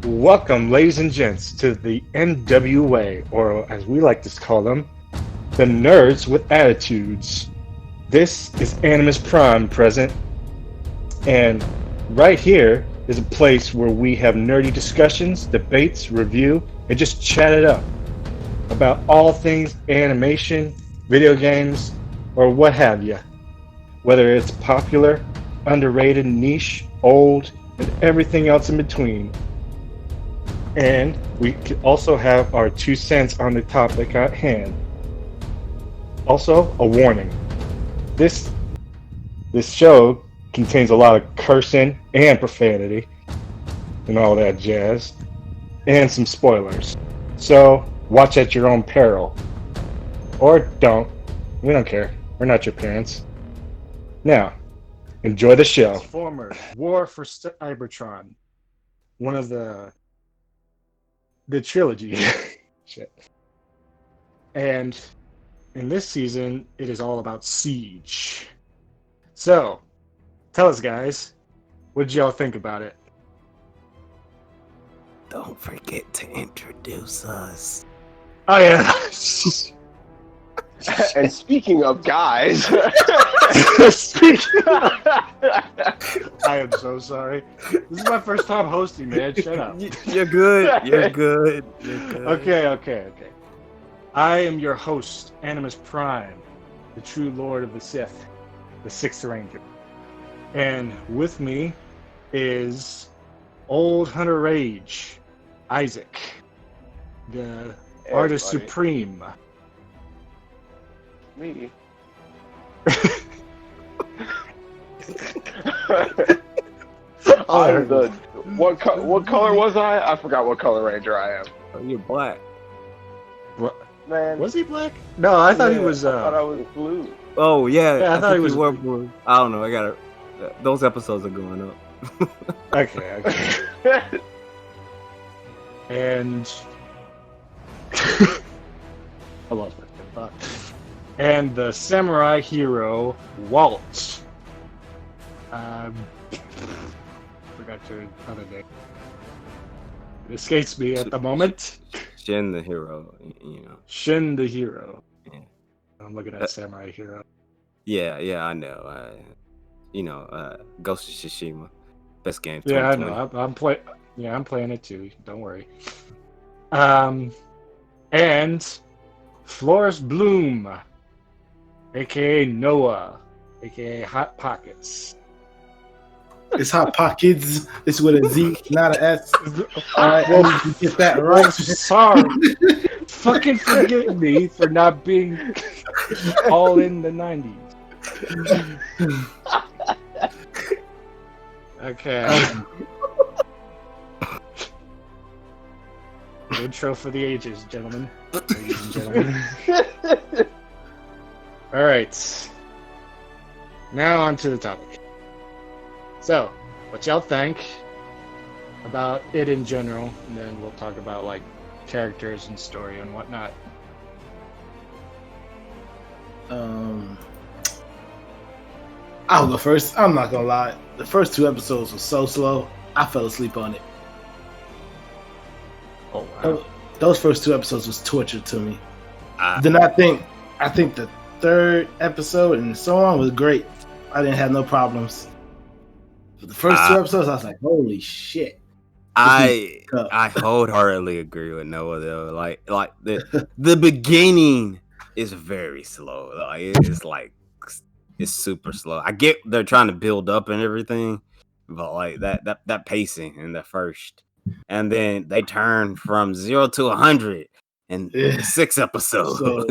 Welcome, ladies and gents, to the N.W.A, or as we like to call them, the Nerds with Attitudes. This is AnimusPrime present, and right here is a place where we have nerdy discussions, debates, review, and just chat it up about all things animation, video games, or what have you. Whether it's popular, underrated, niche, old, and everything else in between. And we could also have our 2 cents on the topic at hand. Also, a warning. This show contains a lot of cursing and profanity and all that jazz, and some spoilers. So watch at your own peril. Or don't. We don't care. We're not your parents. Now, enjoy the show. Transformers War for Cybertron. One of the trilogy. Shit. And in this season, it is all about Siege. So, tell us, guys, what did y'all think about it? Don't forget to introduce us. Oh, yeah. And speaking of guys, I am so sorry. This is my first time hosting, man. Shut up. You're good. You're good. You're good. Okay. I am your host, AnimusPrime, the true Lord of the Sith, the Sixth Ranger. And with me is OldHunterRage Isaac, the Artist Supreme. Me. I'm the what color was I? I forgot what color ranger I am. Oh, you're black. What? Man, Was he black? No, I thought he was. I thought I was blue. Oh yeah, I thought he was blue. I don't know. I gotta. Those episodes are going up. Okay. And I lost my thought. And the samurai hero Walt. Forgot your other name. It escapes me at the moment. Shin the hero, you know. Shin the hero. Yeah. I'm looking at samurai hero. Yeah, I know. Ghost of Tsushima, best game. Yeah, I know. I'm playing it too. Don't worry. And Flores Bloom, aka Noah, aka Hot Pockets. It's Hot Pockets. It's with a Z, not an S. Alright, well, you get that right. Sorry. Fucking forgive me for not being all in the 90s. Okay. Intro for the ages, gentlemen. Ladies and gentlemen. Alright. Now on to the topic. So, what y'all think about it in general, and then we'll talk about like characters and story and whatnot. I'll go first. I'm not gonna lie. The first 2 episodes were so slow, I fell asleep on it. Oh wow. Those first 2 episodes was torture to me. Then I think the 3rd episode and so on was great. I didn't have no problems. But the first 2 episodes, I was like, "Holy shit!" I wholeheartedly agree with Noah though. Like the beginning is very slow. It's super slow. I get they're trying to build up and everything, but like that pacing in the first, and then they turn from 0 to 100 in 6 episodes. So,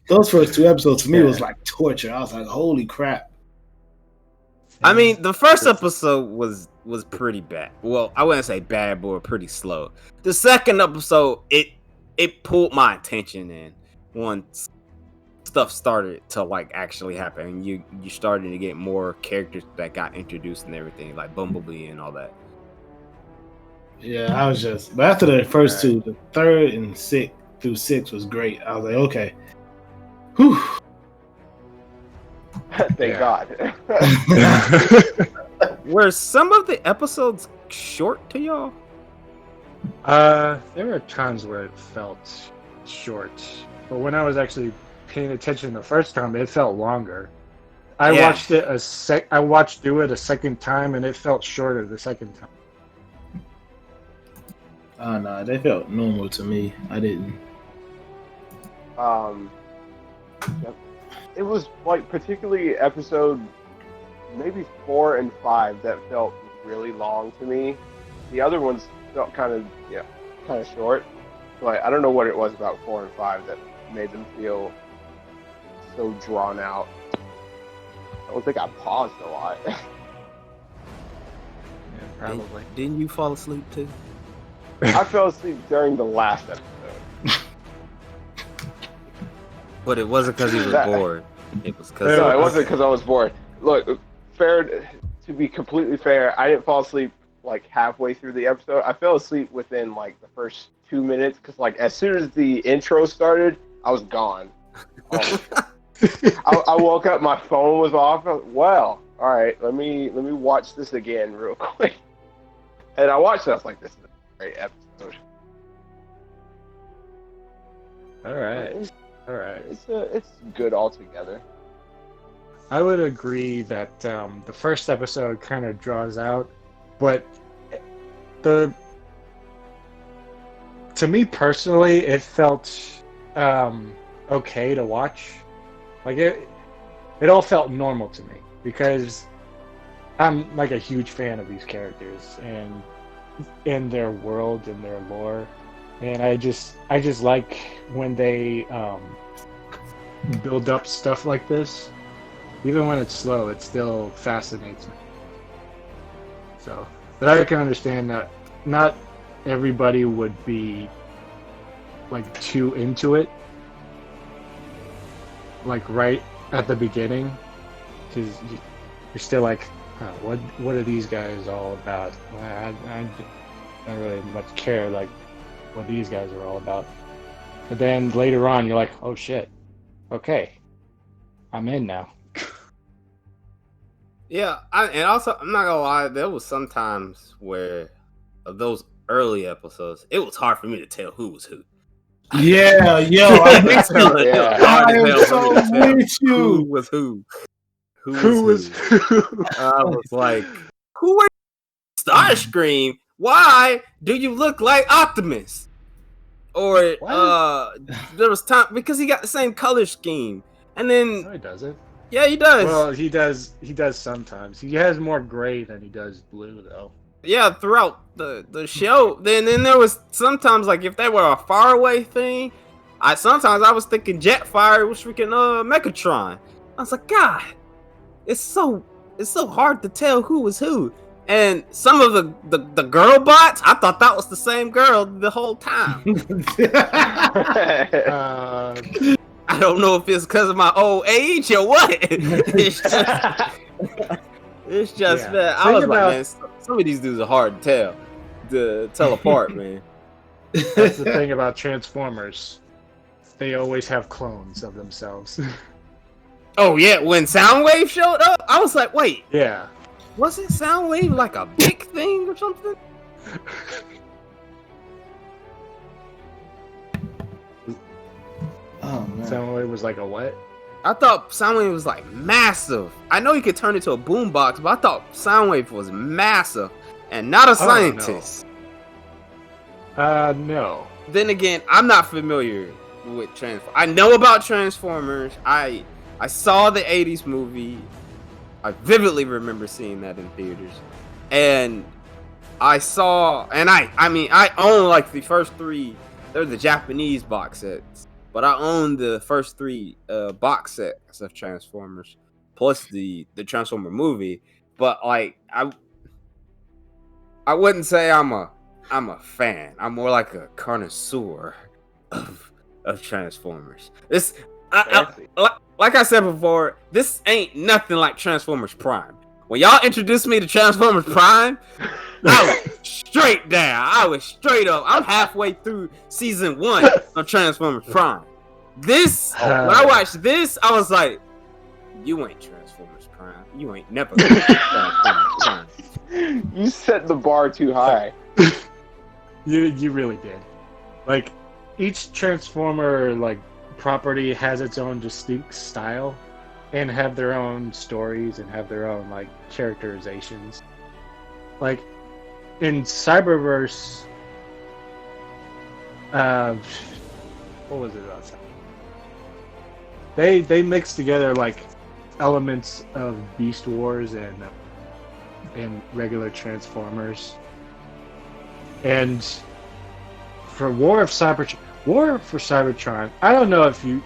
those first 2 episodes for me was like torture. I was like, "Holy crap!" I mean, the first episode was pretty bad. Well, I wouldn't say bad, but pretty slow. The second episode, it pulled my attention in once stuff started to like actually happen. You started to get more characters that got introduced and everything, like Bumblebee and all that. Yeah, I was just. But after the first 2, the 3rd and 6th through 6 was great. I was like, okay, whew. Thank God. Were some of the episodes short to y'all? There were times where it felt short, but when I was actually paying attention the first time, it felt longer. I watched it I watched do it a second time, and it felt shorter the second time. Oh no, they felt normal to me. I didn't. Yep. It was like particularly episode maybe 4 and 5 that felt really long to me. The other ones felt kind of short. Like I don't know what it was about 4 and 5 that made them feel so drawn out. I don't think I paused a lot. Yeah, probably. Didn't you fall asleep too? I fell asleep during the last episode. But it wasn't because you were bored. It was because no, it wasn't because I was bored. Look, to be completely fair, I didn't fall asleep like halfway through the episode. I fell asleep within like the first 2 minutes because like as soon as the intro started, I was gone. I woke up, my phone was off. I was, well, all right, let me watch this again real quick. And I watched it. I was like, this is a great episode. All right. It's good altogether. I would agree that the first episode kind of draws out, but to me personally, it felt okay to watch. Like it all felt normal to me because I'm like a huge fan of these characters and in their world and their lore, and I just like when they build up stuff like this. Even when it's slow, it still fascinates me. So, but I can understand that not everybody would be like too into it, like right at the beginning, because you're still like, what are these guys all about? I don't really much care like what these guys are all about. But then later on, you're like, oh shit, okay, I'm in now. Yeah, and also I'm not gonna lie, there was sometimes where those early episodes, it was hard for me to tell who was who. Yeah, yo, I am so with you. Who was who? Who was who? I was like, who are you? Starscream? Why do you look like Optimus? Or there was time because he got the same color scheme, and then no, he doesn't. Yeah, he does. Well, he does sometimes. He has more gray than he does blue, though. Yeah, throughout the show. Then there was sometimes like if they were a faraway thing, sometimes I was thinking Jetfire was freaking Megatron. I was like, God, it's so hard to tell who was who. And some of the girl bots, I thought that was the same girl the whole time. I don't know if it's because of my old age or what. It's just yeah. man. I was like, man, some of these dudes are hard to tell apart, man. That's the thing about Transformers. They always have clones of themselves. Oh yeah, when Soundwave showed up, I was like, wait. Yeah. Wasn't Soundwave like a big thing or something? Oh man. Soundwave was like a what? I thought Soundwave was like massive. I know he could turn into a boombox, but I thought Soundwave was massive and not a scientist. No. Then again, I'm not familiar with Transformers. I know about Transformers. I saw the 80s movie. I vividly remember seeing that in theaters. And I own like the first 3. They're the Japanese box sets. But I own the first 3 box sets of Transformers, plus the Transformer movie. But like I wouldn't say I'm a fan. I'm more like a connoisseur of Transformers. Like I said before, this ain't nothing like Transformers Prime. When y'all introduced me to Transformers Prime, I was straight down. I was straight up. I'm halfway through season 1 of Transformers Prime. When I watched this, I was like, you ain't Transformers Prime. You ain't never gonna be Transformers Prime. You set the bar too high. You really did. Like each Transformer like property has its own distinct style and have their own stories and have their own like characterizations. Like in Cyberverse, what was it about? They mix together like elements of Beast Wars and regular Transformers. And for War for Cybertron, I don't know if you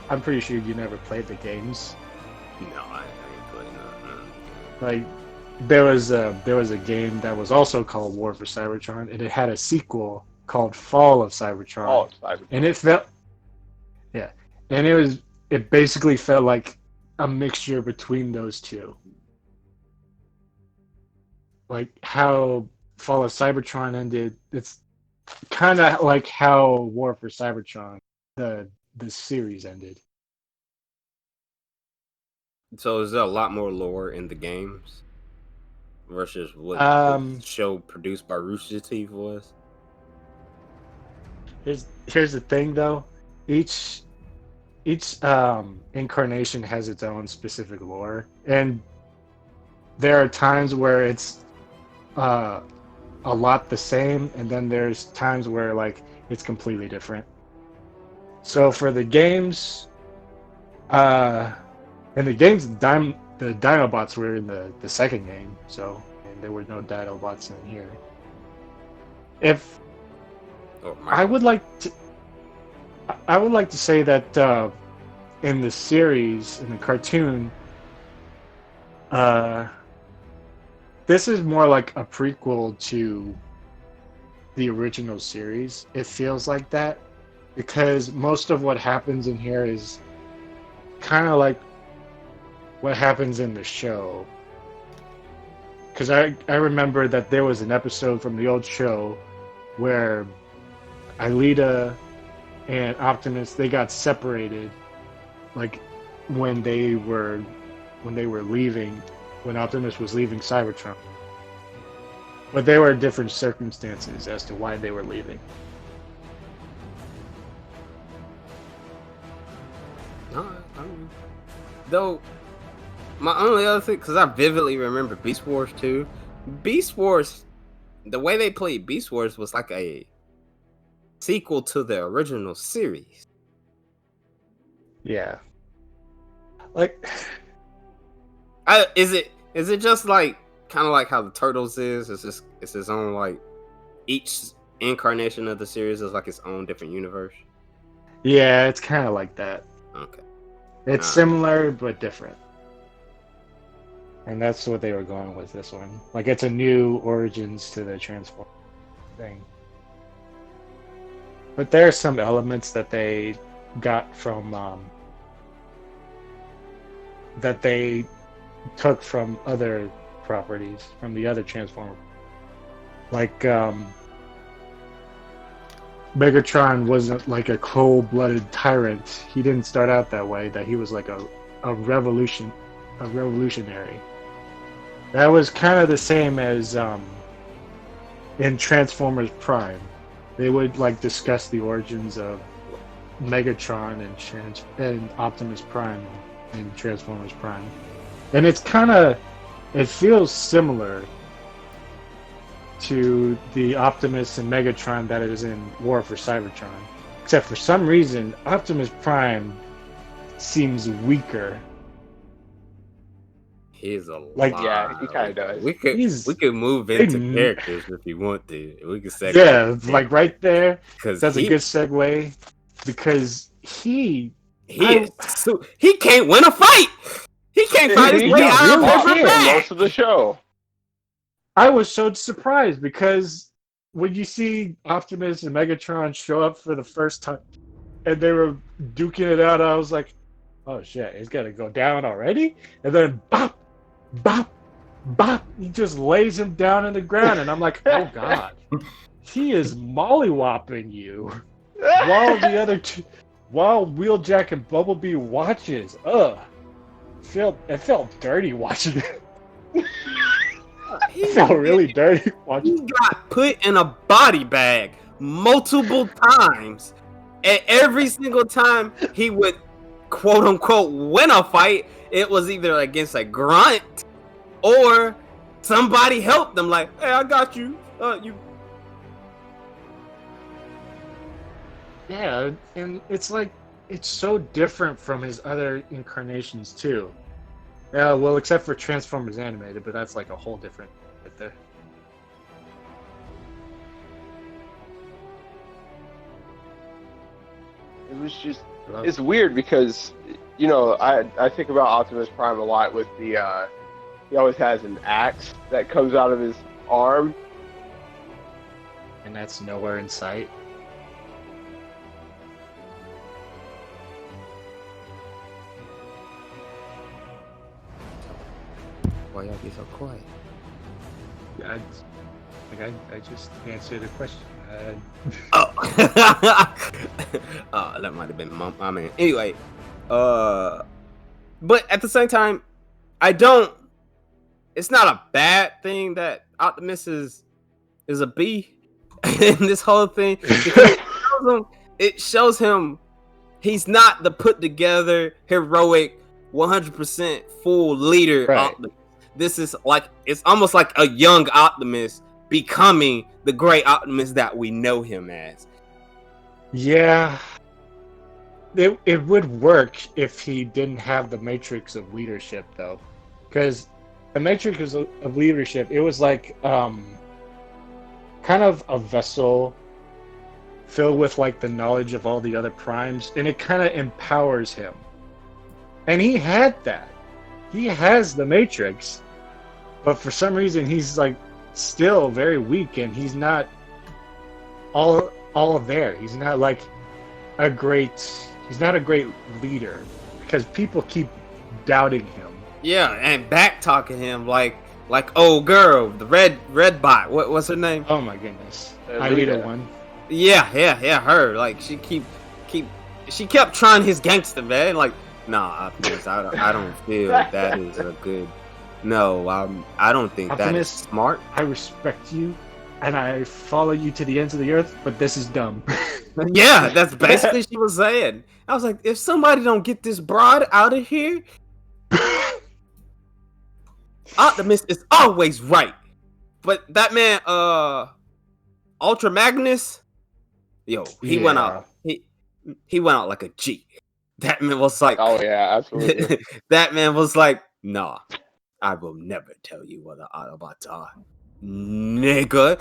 I'm pretty sure you never played the games. No, I ain't played none. Like there was a game that was also called War for Cybertron, and it had a sequel called Fall of Cybertron. Fall of Cybertron. And it basically felt like a mixture between those two. Like how Fall of Cybertron ended, it's kind of like how War for Cybertron, the series ended. So is there a lot more lore in the games versus what the show produced by Rooster Teeth was? Here's the thing though, each incarnation has its own specific lore, and there are times where it's a lot the same, and then there's times where like it's completely different. So for the games, in the games, the Dinobots were in the second game, so and there were no Dinobots in here. I would like to say that in the series, in the cartoon, this is more like a prequel to the original series. It feels like that because most of what happens in here is kind of like what happens in the show. Because I remember that there was an episode from the old show where Alita and Optimus, they got separated, like when they were leaving, when Optimus was leaving Cybertron. But there were different circumstances as to why they were leaving. Though, my only other thing, because I vividly remember Beast Wars 2. Beast Wars, the way they played Beast Wars was like a sequel to the original series. Yeah. Like, is it just like kind of like how the Turtles is? It's its own, like, each incarnation of the series is like its own different universe. Yeah, it's kind of like that. Okay. It's similar but different. And that's what they were going with this one. Like, it's a new origins to the Transform thing. But there are some elements that they got from that they took from other properties, from the other Transformers. Like Megatron wasn't like a cold-blooded tyrant. He didn't start out that way. That he was like a revolutionary. That was kind of the same as in Transformers Prime. They would like discuss the origins of Megatron and Optimus Prime in Transformers Prime, and it feels similar to the Optimus and Megatron that is in War for Cybertron, except for some reason Optimus Prime seems weaker. He's a like lot. Yeah, he kind of does. We could move into characters if you want to. We could say like right there. That's a good segue because he can't win a fight. He can't fight his way out of most of the show. I was so surprised because when you see Optimus and Megatron show up for the first time and they were duking it out, I was like, oh shit, he's gonna go down already? And then bop, bop, bop, he just lays him down in the ground, and I'm like, oh god, he is mollywhopping you. While the other two, while Wheeljack and Bumblebee watches, it felt dirty watching it. I felt really dirty watching. He got put in a body bag multiple times, and every single time he would quote unquote win a fight, it was either against a grunt or somebody helped them. Like, hey, I got you. You. Yeah, and it's like it's so different from his other incarnations too. Yeah, well, except for Transformers Animated, but that's like a whole different bit there. It was just, it's weird because, you know, I think about Optimus Prime a lot with the, he always has an axe that comes out of his arm. And that's nowhere in sight. Why y'all be so quiet? I just answered a question. Oh, that might have been my man. Anyway, but at the same time, I don't. It's not a bad thing that Optimus is a B in this whole thing because it shows him he's not the put together heroic 100% full leader. Right. Optimus. This is like it's almost like a young Optimus becoming the great Optimus that we know him as. Yeah. It would work if he didn't have the matrix of leadership, though. Because the matrix of leadership, it was like kind of a vessel filled with like the knowledge of all the other primes, and it kind of empowers him. And he had that. He has the matrix, but for some reason he's like still very weak, and he's not all there. He's not like he's not a great leader because people keep doubting him. Yeah, and back talking him like old girl, the red bot. What's her name? Oh my goodness, I need a one. Yeah, her. Like she kept trying his gangster, man. Like, nah, Optimus, I don't feel that is a good. No, I don't think Optimus, that is smart. I respect you, and I follow you to the ends of the earth, but this is dumb. Yeah, that's basically she was saying. I was like, if somebody don't get this broad out of here, Optimus is always right. But that man, Ultra Magnus, yo, he went out. He went out like a G. That man was like, oh yeah, absolutely. That man was like, nah, I will never tell you what the Autobots are, nigga.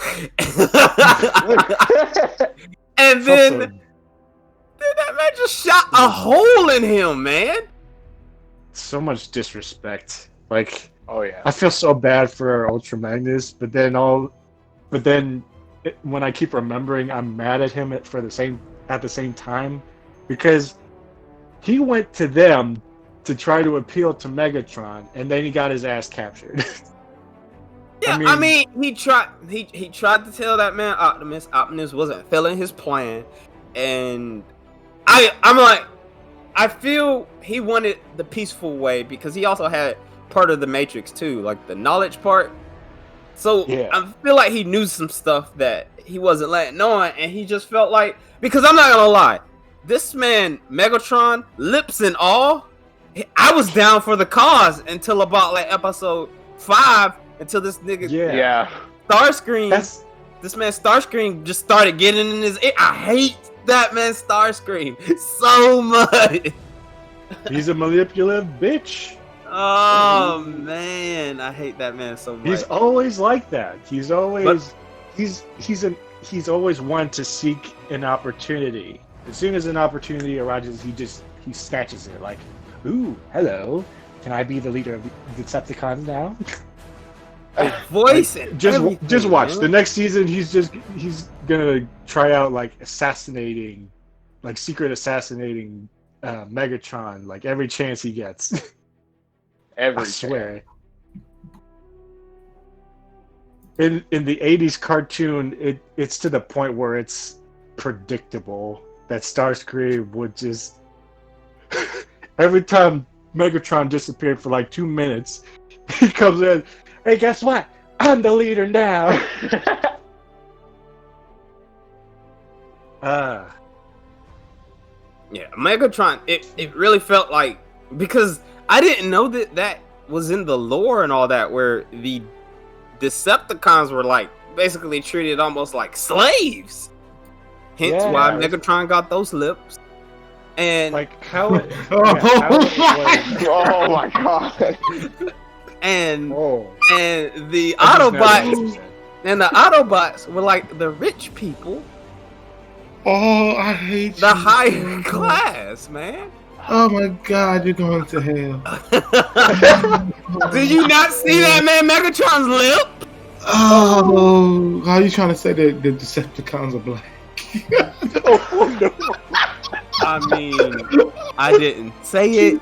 And then that man just shot a hole in him, man. So much disrespect. Like, oh yeah, I feel so bad for Ultra Magnus, but then when I keep remembering, I'm mad at him at the same time, because he went to them to try to appeal to Megatron, and then he got his ass captured. Yeah, I mean, he tried to tell that man Optimus wasn't feeling his plan, and I'm like, I feel he wanted the peaceful way because he also had part of the Matrix too, like the knowledge part. So yeah. I feel like he knew some stuff that he wasn't letting on, and he just felt like, because I'm not gonna lie, this man Megatron, lips and all, I was down for the cause until about like episode 5. Until this nigga, Starscream, this man Starscream just started getting in his ear. I hate that man Starscream so much. He's a manipulative bitch. Oh man, I hate that man so much. He's always like that. He's always he's always one to seek an opportunity. As soon as an opportunity arises, he snatches it. Like, ooh, hello, can I be the leader of the Decepticons now? Voice just watch the next season. He's gonna try out like secret assassinating Megatron like every chance he gets. I swear. In the 80s cartoon, it's to the point where it's predictable that Starscream would just every time Megatron disappeared for like 2 minutes, he comes in. Hey, guess what? I'm the leader now. Yeah, Megatron. It really felt like, because I didn't know that was in the lore and all that, where the Decepticons were like basically treated almost like slaves. Hence why Megatron got those lips. And like how it, oh my god. And the Autobots were like the rich people. Oh, I hate the higher class, man. Oh my god, you're going to hell. Did you not see that, man? Megatron's lip? Oh, how are you trying to say that the Decepticons are black? Oh, no. I mean, I didn't say it.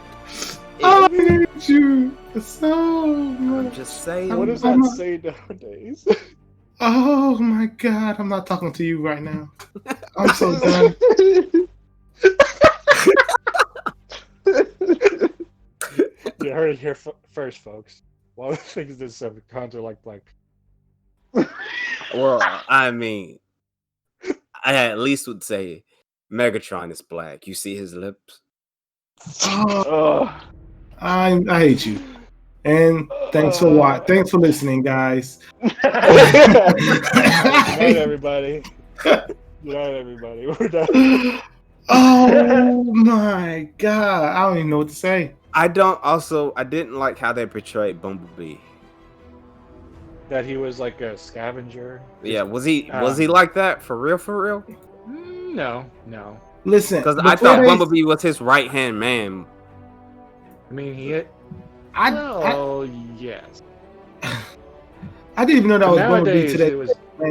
I hate you so much. I'm just saying. What does that say nowadays? Oh my god, I'm not talking to you right now. I'm so done. You heard it here first, folks. One of the things that Decepticons are like black. Well, I mean, I at least would say Megatron is black. You see his lips? I hate you. And thanks for Thanks for listening, guys. Good night, everybody. Good night, everybody. We're done. Oh my god, I don't even know what to say. I didn't like how they portrayed Bumblebee. That he was like a scavenger. Yeah, was he like that for real? For real? No. Listen, because I thought Bumblebee was his right hand man. I mean, yes. I didn't even know that was Bumblebee today.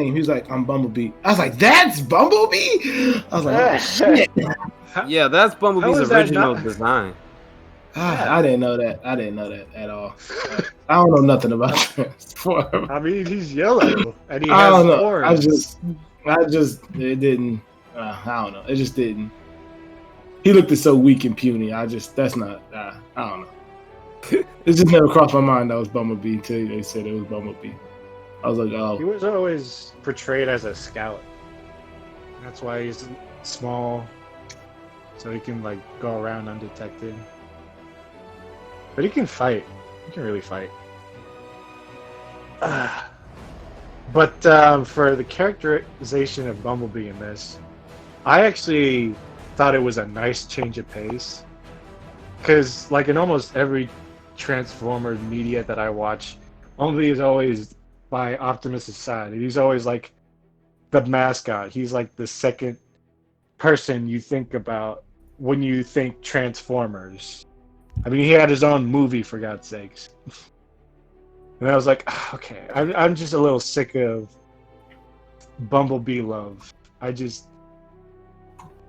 He was like, "I'm Bumblebee." I was like, "That's Bumblebee." I was like, "Oh shit." Yeah, that's Bumblebee's original design. I didn't know that. I didn't know that at all. I don't know nothing about Transformers. I mean, he's yellow and he has horns. It didn't. I don't know. It just didn't. He looked so weak and puny. That's not. I don't know. It just never crossed my mind that was Bumblebee until they said it was Bumblebee. I was like, oh. He was always portrayed as a scout. That's why he's small, so he can like go around undetected. But he can fight. He can really fight. But for the characterization of Bumblebee in this, I actually thought it was a nice change of pace. Because, like, in almost every Transformers media that I watch, Bumblebee is always by Optimus' side. He's always, like, the mascot. He's, like, the second person you think about when you think Transformers. I mean, he had his own movie, for God's sakes. And I was like, okay, I'm just a little sick of Bumblebee love.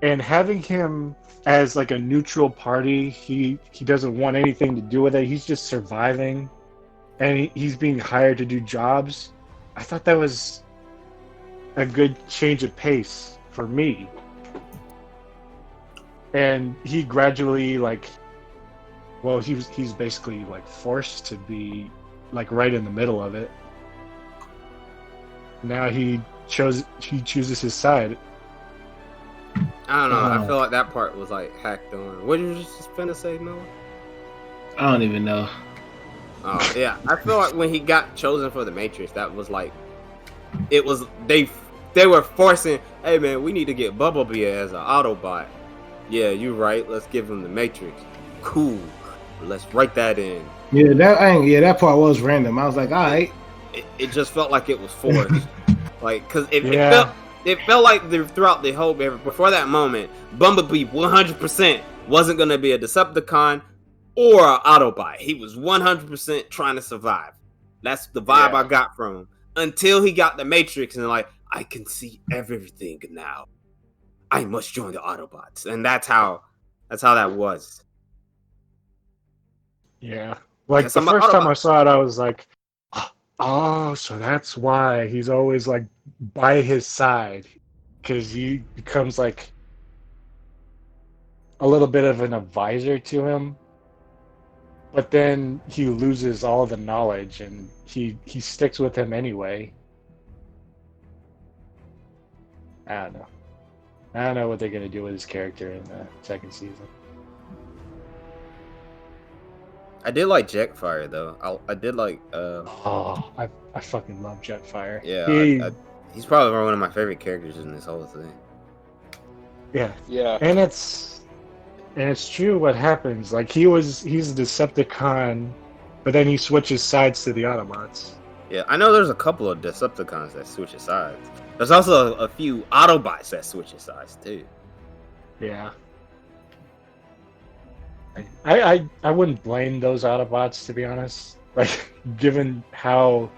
And having him as like a neutral party, he doesn't want anything to do with it. He's just surviving, and he's being hired to do jobs. I thought that was a good change of pace for me. And he gradually he's basically like forced to be like right in the middle of it. Now he chooses his side. I don't know. I feel like that part was like hacked on. What did you just finna say, Noah? I don't even know. Oh yeah, I feel like when he got chosen for the Matrix, that was like, it was they were forcing. Hey man, we need to get Bumblebee as an Autobot. Yeah, you're right. Let's give him the Matrix. Cool. Let's write that in. Yeah, that part was random. I was like, all right. It just felt like it was forced. Like, because it felt like throughout the whole, before that moment, Bumblebee 100% wasn't going to be a Decepticon or an Autobot. He was 100% trying to survive. That's the vibe I got from him. Until he got the Matrix and like, I can see everything now. I must join the Autobots. And that's how that was. Yeah. Like the first time I saw it, I was like, oh, so that's why he's always like by his side, because he becomes like a little bit of an advisor to him. but then he loses all the knowledge, and he sticks with him anyway. I don't know. I don't know what they're gonna do with his character in the second season. I did like Jetfire though. I did like. Oh, I fucking love Jetfire. Yeah, he's probably one of my favorite characters in this whole thing. Yeah, Yeah. and it's true what happens. Like he's a Decepticon, but then he switches sides to the Autobots. Yeah, I know there's a couple of Decepticons that switch sides. There's also a few Autobots that switch sides too. Yeah. I wouldn't blame those Autobots, to be honest. Like, given how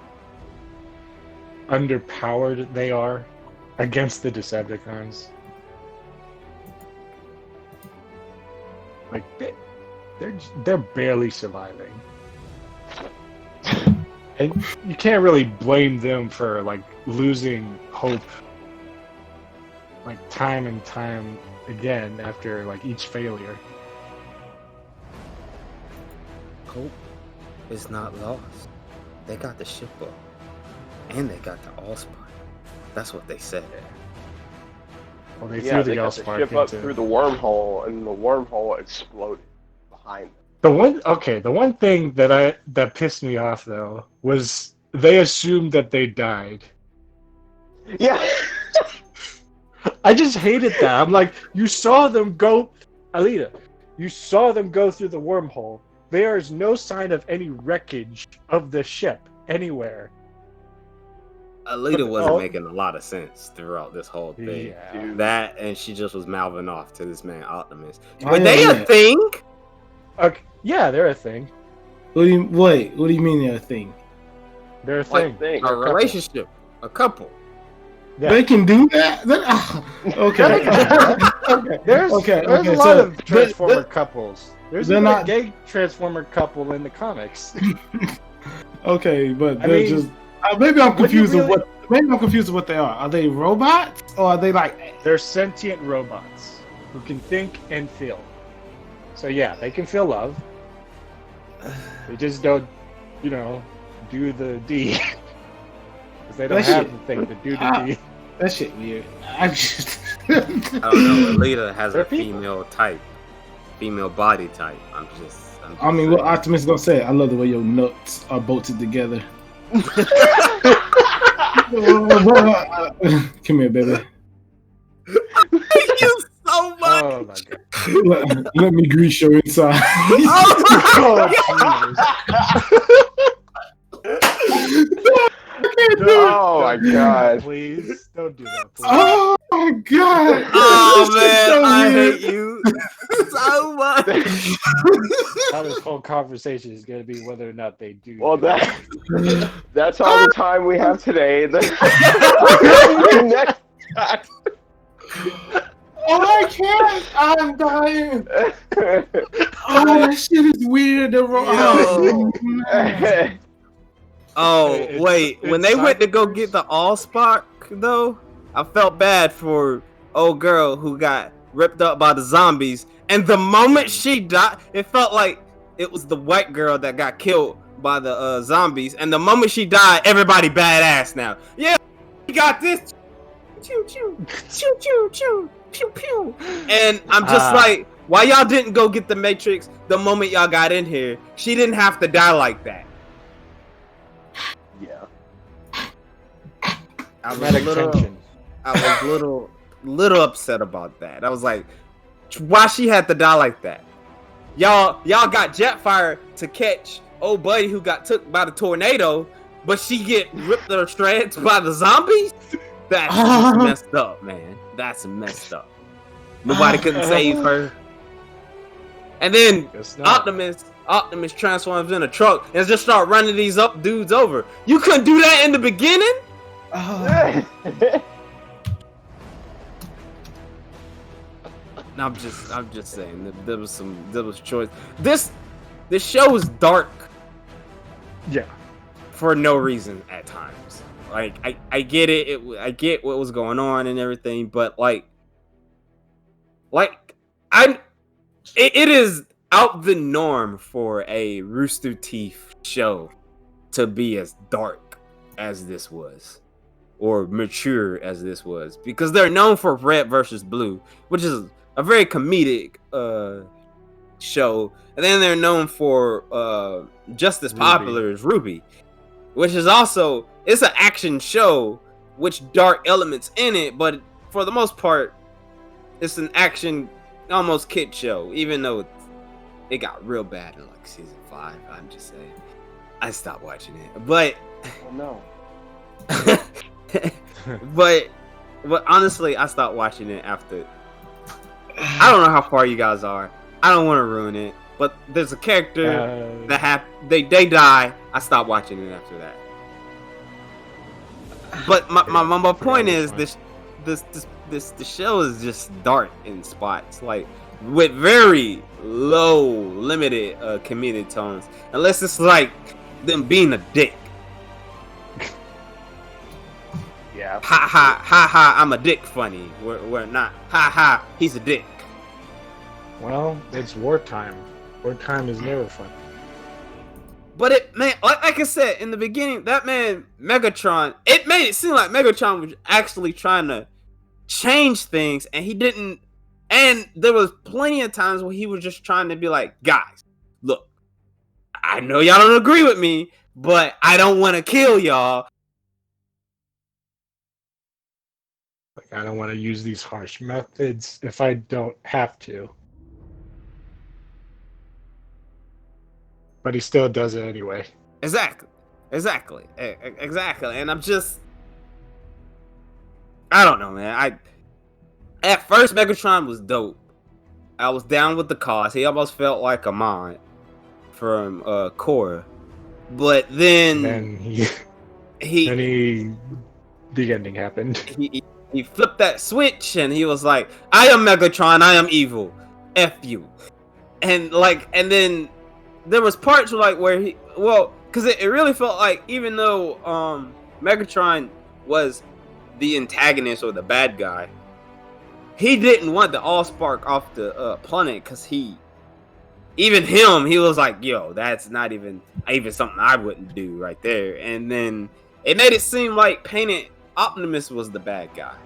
underpowered they are against the Decepticons. Like, they're barely surviving. And you can't really blame them for, like, losing hope, like, time and time again after, like, each failure. Hope is not lost. They got the ship up. And they got the Allspark. That's what they said. Well, they Yeah, threw the they got the Allspark ship up into... through the wormhole, and the wormhole exploded behind them. The one thing that pissed me off though was they assumed that they died. Yeah. I just hated that. I'm like, you saw them go, Alita. You saw them go through the wormhole. There is no sign of any wreckage of the ship anywhere. Alita wasn't making a lot of sense throughout this whole thing. Yeah. That and she just was mouthing off to this man Optimus. Were they a thing? Okay, yeah, they're a thing. What do you mean they're a thing? They're a Like, thing. A relationship. A couple. Yeah. They can do that? Okay. Okay. There's a lot of Transformer but- couples. There's they're a not- gay Transformer couple in the comics. Okay, but I they're mean, just maybe I'm confused really- with what they are. Are they robots or are they like They're sentient robots who can think and feel. So yeah, they can feel love. They just don't, do the D. Because they don't That have shit- the thing to do the D. that shit weird? I just I don't know. Alita has They're a female type. Female body type. I'm just I mean, what Optimus gonna say? I love the way your nuts are bolted together. Come here, baby. Thank you so much. Oh my god. Let me grease your inside. Oh my god. Please don't do that. Please. Oh my god! Oh This is man, so I weird. hate you so much. Now this whole conversation is going to be whether or not they do. Well, that's all the time we have today. Next time. Oh, I can't! I'm dying! Oh, that shit is weird. Oh wait, when they it's went to go get the Allspark though, I felt bad for old girl who got ripped up by the zombies. And the moment she died, it felt like it was the white girl that got killed by the zombies. And the moment she died, everybody badass now. Yeah, we got this. Choo choo, choo choo choo, pew pew. And I'm just like, why y'all didn't go get the Matrix the moment y'all got in here? She didn't have to die like that. Yeah. I was Dramatic little upset about that. I was like, why she had to die like that? Y'all got Jetfire to catch old buddy who got took by the tornado, but she get ripped to shreds by the zombies? That's just messed up, man. That's messed up. Nobody couldn't save her. And then Optimus transforms in a truck and just start running these dudes over. You couldn't do that in the beginning? No, I'm just saying that there was choice. This show is dark. Yeah. For no reason at times. Like I get it. I get what was going on and everything, but it is out the norm for a Rooster Teeth show to be as dark as this was, or mature as this was, because they're known for Red versus Blue, which is a very comedic show, and then they're known for just as popular as Ruby, which is also, it's an action show with dark elements in it, but for the most part it's an action almost kid show, even though it got real bad in like season 5. I'm just saying, I stopped watching it, but no. but honestly, I stopped watching it after. I don't know how far you guys are. I don't want to ruin it, but there's a character that they die. I stopped watching it after that. But my point is the show is just dark in spots, like with very low, limited comedic tones, unless it's like them being a dick. Yeah. Ha ha ha ha! I'm a dick. Funny. We're not. Ha ha! He's a dick. Well, it's wartime. Wartime is never fun. But it, man, like I said in the beginning, that man Megatron, it made it seem like Megatron was actually trying to change things, and he didn't. And there was plenty of times where he was just trying to be like, guys, look, I know y'all don't agree with me, but I don't want to kill y'all. Like, I don't want to use these harsh methods if I don't have to. But he still does it anyway. Exactly. And I'm just, I don't know, man. At first, Megatron was dope. I was down with the cause. He almost felt like a mod from Korra. But then the ending happened. He flipped that switch and he was like, I am Megatron, I am evil. F you. And then there was parts where because it really felt like, even though Megatron was the antagonist or the bad guy, he didn't want the Allspark off the planet, because he was like, yo, that's not even something I wouldn't do right there. And then it made it seem like painted Optimus was the bad guy.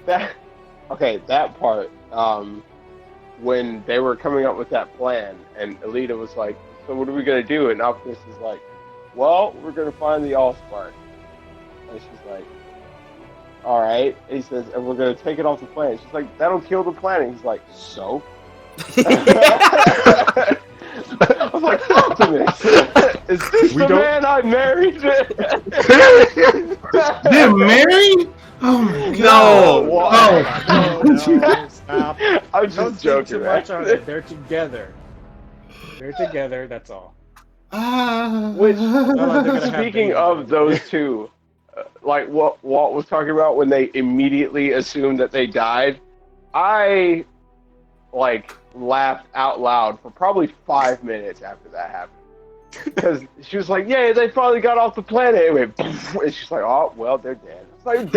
That part, when they were coming up with that plan, and Alita was like, so what are we going to do? And Optimus is like, well, we're going to find the Allspark. And she's like, all right. And he says, and we're going to take it off the planet. She's like, that'll kill the planet. He's like, so? I was like, Optimus, is this the man I married? They're married? Oh my God. No, stop. I'm just joking, too much on it. They're together. That's all. Speaking of those two, like what Walt was talking about when they immediately assumed that they died, I laughed out loud for probably 5 minutes after that happened. Because she was like, "Yay, they finally got off the planet." It went, and she's like, "Oh, well, they're dead." It's like,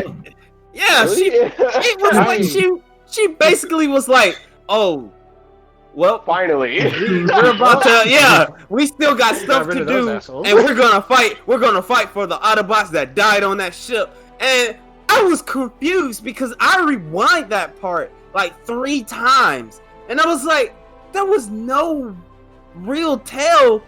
yeah, really? she basically was like, "Oh, well, finally, we're about to, we still got stuff to do, and we're gonna fight for the Autobots that died on that ship." And I was confused because I rewind that part like 3 times, and I was like, there was no real tale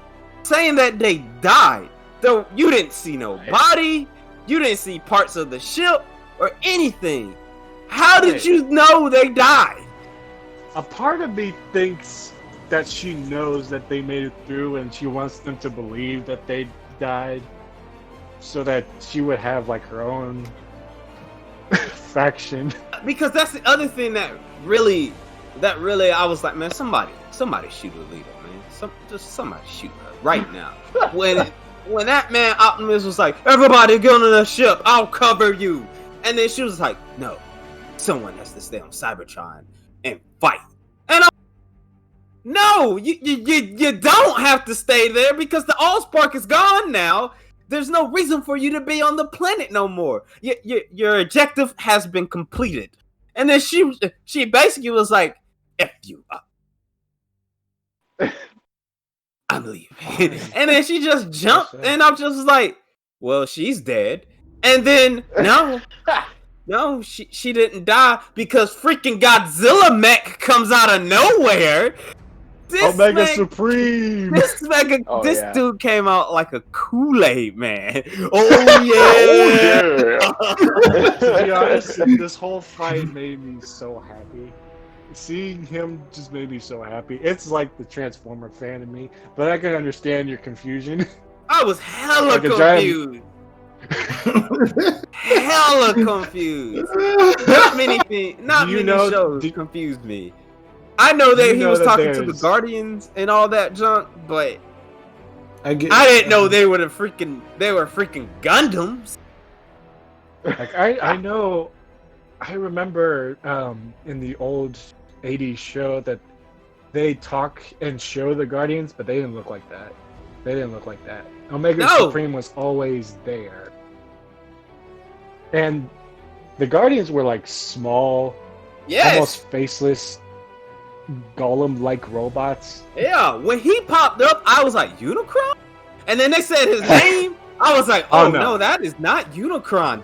saying that they died. Though you didn't see no body, you didn't see parts of the ship or anything. How did you know they died? A part of me thinks that she knows that they made it through, and she wants them to believe that they died, so that she would have like her own faction. Because that's the other thing that really I was like, man, somebody shoot Alita, man. Somebody shoot her right now. When that man Optimus was like, everybody get on the ship, I'll cover you. And then she was like, no, someone has to stay on Cybertron and fight. And no, you don't have to stay there, because the Allspark is gone now. There's no reason for you to be on the planet no more. Your objective has been completed. And then she basically was like, F you up. I'm leaving. And then she just jumped, and I'm just like, well, she's dead. And then no, she didn't die because freaking Godzilla mech comes out of nowhere. Omega Supreme. This dude came out like a Kool-Aid man. Oh yeah. To be honest, this whole fight made me so happy. Seeing him just made me so happy. It's like the Transformer fan in me, but I can understand your confusion. I was hella confused. Hella confused. Not many shows confused me. I know that he was talking to the Guardians and all that junk, but I didn't know they were freaking Gundams. Like I know, I remember in the old '80s show that they talk and show the Guardians, but they didn't look like that. Omega Supreme was always there. And the Guardians were like small, almost faceless, golem-like robots. Yeah, when he popped up, I was like, Unicron? And then they said his name. I was like, oh no, that is not Unicron.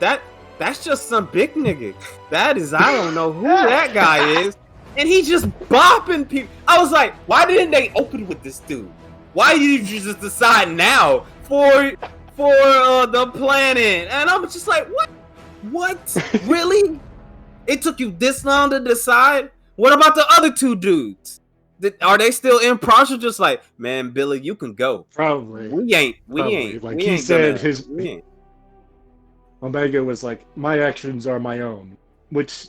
That's just some big nigga. I don't know who that guy is. And he just bopping people. I was like, why didn't they open with this dude? Why did you just decide now for the planet? And I'm just like, what? What? Really? It took you this long to decide? What about the other two dudes? Are they still in process? Just like, man, Billy, you can go. Probably. We ain't. Like he said, Omega was like, my actions are my own, which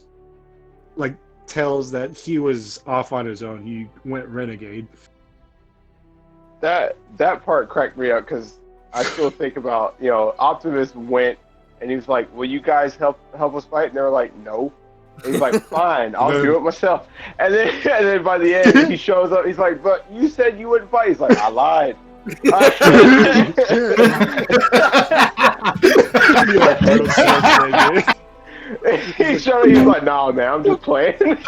like tells that he was off on his own. He went renegade. That part cracked me up because I still think about, Optimus went and he was like, will you guys help us fight? And they were like, no. And he's like, fine, I'll do it myself. And then by the end, he shows up. He's like, but you said you wouldn't fight. He's like, I lied. He showed me. He's like, no, man, I'm just playing. And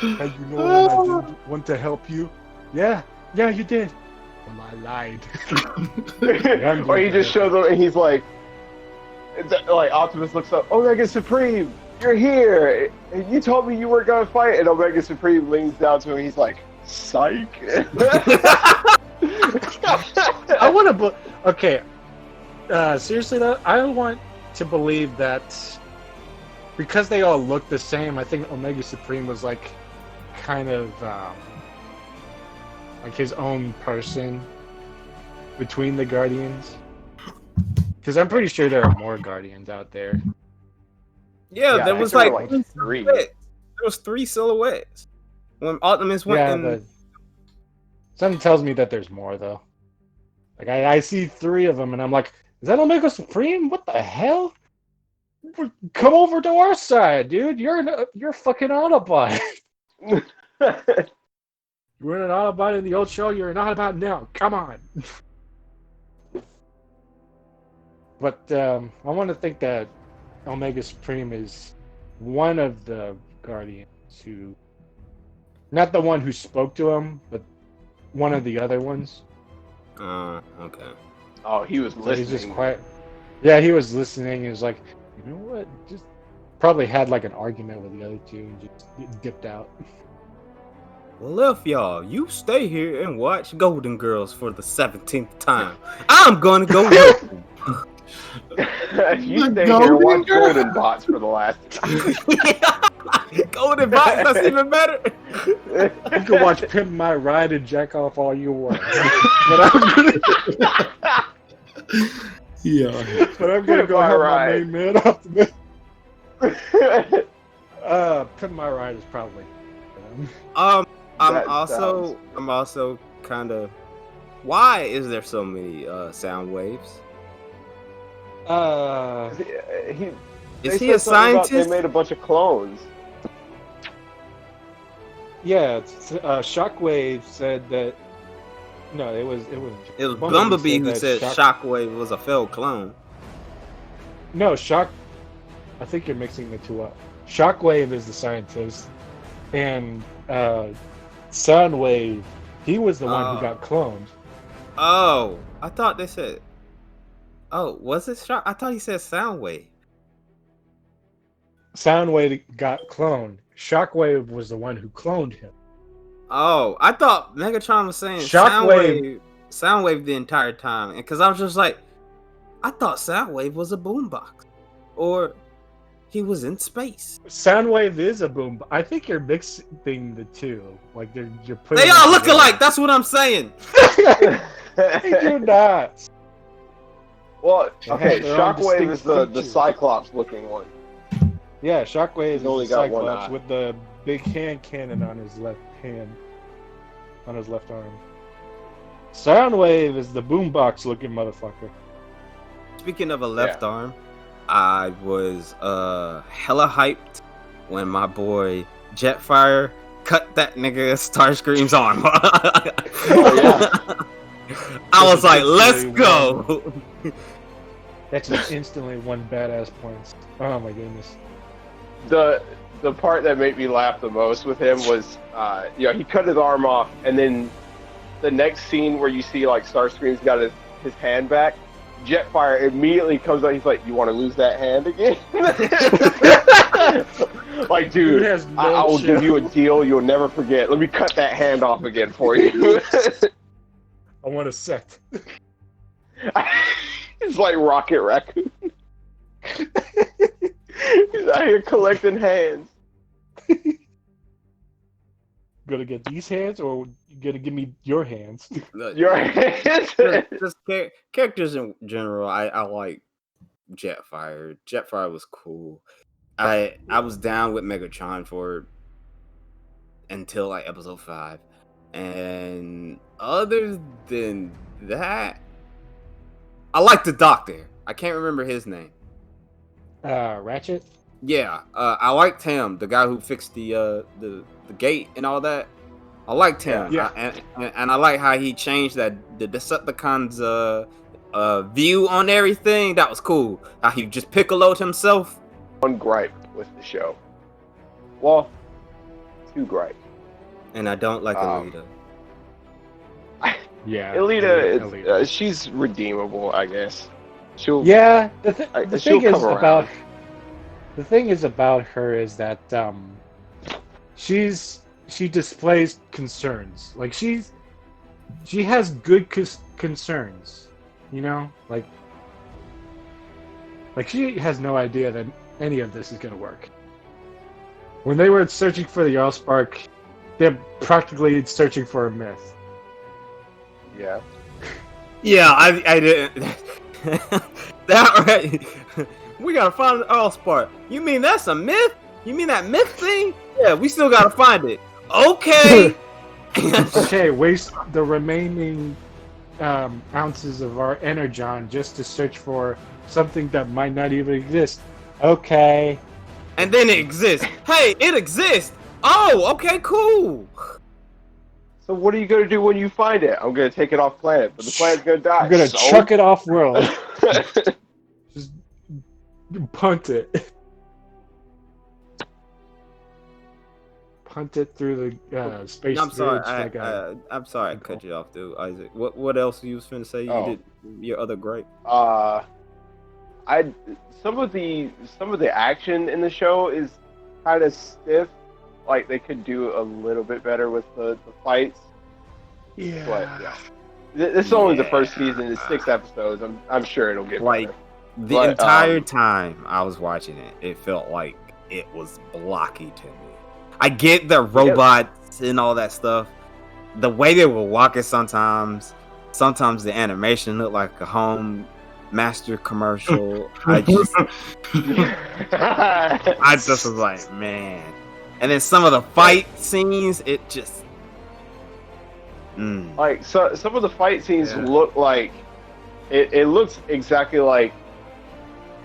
you know when I didn't want to help you? Yeah, you did. Well, I lied. Or he just shows up and he's like Optimus looks up, Omega Supreme, you're here. You told me you weren't gonna fight. And Omega Supreme leans down to him. He's like, psych. I want to. Okay. Seriously though, I want to believe that because they all look the same. I think Omega Supreme was like kind of like his own person between the Guardians. Because I'm pretty sure there are more Guardians out there. Yeah, there was like three. There was 3 silhouettes. When Optimus went but something tells me that there's more though. Like I see 3 of them and I'm like, is that Omega Supreme? What the hell? Come over to our side, dude. You're fucking Autobot. You were an Autobot in the old show. You're an Autobot now. Come on. But I want to think that Omega Supreme is one of the Guardians who, not the one who spoke to him, but one of the other ones. Okay. Oh, he was listening. He's just quiet. Yeah, he was listening. He was like, you know what? Just probably had like an argument with the other 2 and just dipped out. Well, if you stay here and watch Golden Girls for the 17th time, I'm gonna go help you. You stay here and watch Golden Bots for the last time. Golden Bots, that's even better. You can watch Pimp My Ride and jack off all you want. But I'm gonna go help my main man Optimus. Pimp My Ride is probably. I'm also kind of. Why is there so many sound waves? Is he a scientist? They made a bunch of clones. Yeah, Shockwave said that. No, it was Bumblebee who said Shockwave was a failed clone. No, I think you're mixing the 2 up. Shockwave is the scientist, and Soundwave. He was the one who got cloned. Oh, I thought they said. Oh, was it Shock? I thought he said Soundwave. Soundwave got cloned. Shockwave was the one who cloned him. Oh, I thought Megatron was saying Shockwave. Soundwave the entire time, and because I was just like, I thought Soundwave was a boombox, or he was in space. Soundwave is a boom. I think you're mixing the two. Like you're putting. They all look alike. That's what I'm saying. They do not. Well, okay, They're all Shockwave is the distinct Cyclops-looking one. Yeah, Shockwave is only the got one Cyclops eye. with the big hand cannon on his left hand, on his left arm. Soundwave is the boombox looking motherfucker. Speaking of a left arm, I was hella hyped when my boy Jetfire cut that nigga Starscream's arm. Oh, yeah. I was like, let's go. That's just instantly one badass points. Oh my goodness. The part that made me laugh the most with him was, he cut his arm off, and then the next scene where you see like Starscream's got his hand back, Jetfire immediately comes out. He's like, "You want to lose that hand again?" Like, dude, I will give you a deal you'll never forget. Let me cut that hand off again for you. I want a set. It's like Rocket Raccoon. He's out here collecting hands. Gonna get these hands, or you gonna give me your hands? Your hands. Just characters in general. I like Jetfire. Jetfire was cool. I was down with Megatron for until like episode 5, and other than that, I like the Doctor. I can't remember his name. Ratchet. Yeah, I liked him, the guy who fixed the gate and all that. I liked him. Yeah. And I like how he changed the Decepticons view on everything. That was cool. How he just piccoloed himself. One gripe with the show. Well, 2 gripes. And I don't like Alita. Yeah. Alita, she's redeemable, I guess. Yeah. The thing is come about. around. The thing is about her is that she displays concerns. Like she has good concerns, you know, like she has no idea that any of this is gonna work. When they were searching for the Allspark, they're practically searching for a myth. Yeah. Yeah, I didn't. That right. We gotta find the Allspark. You mean that's a myth? You mean that myth thing? Yeah, we still gotta find it. Okay. Okay, waste the remaining ounces of our energon just to search for something that might not even exist. Okay. And then it exists. Hey, it exists. Oh, okay, cool. So what are you gonna do when you find it? I'm gonna take it off planet, but the planet's gonna die. I'm gonna chuck it off world. Just punt it. Punt it through the space. I'm sorry. Bridge, I'm sorry I cut you off, dude. Isaac. What else you was finna say? You did your other gripe. Some of the action in the show is kind of stiff. Like they could do a little bit better with the fights. Yeah. But yeah. This is only the first season. It's 6 episodes. I'm sure it'll get like better. The entire time I was watching it, it felt like it was blocky to me. I get the robots and all that stuff. The way they were walking sometimes the animation looked like a Home Master commercial. I just was like, man. And then some of the fight scenes, it just like some of the fight scenes look like it looks exactly like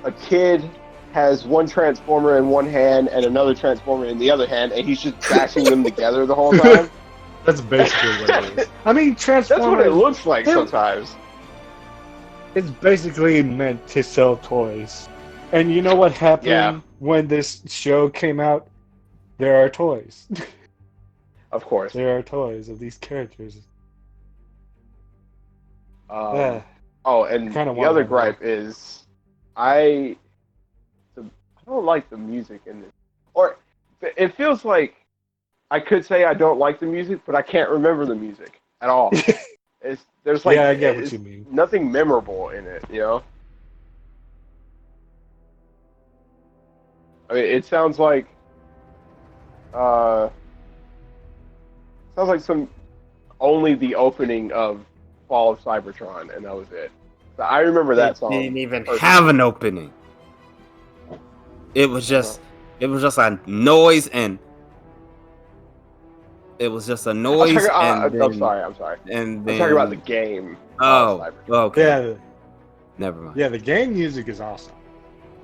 a kid has one transformer in one hand and another transformer in the other hand, and he's just bashing them together the whole time. That's basically what it is. I mean, Transformers. That's what it looks like sometimes. It's basically meant to sell toys. And you know what happened when this show came out? There are toys. Of course. There are toys of these characters. Oh, and kinda the want other one, gripe is, I don't like the music in this. Or it feels like I could say I don't like the music, but I can't remember the music at all. There's like Yeah, I get what you mean. nothing memorable in it, you know. I mean, it sounds like some only the opening of Fall of Cybertron, and that was it. So I remember that song. Didn't even have an opening. It was just a noise, and it was just a noise. I'm sorry. And I'm talking about the game. Okay. Yeah, Never mind. yeah. The game music is awesome.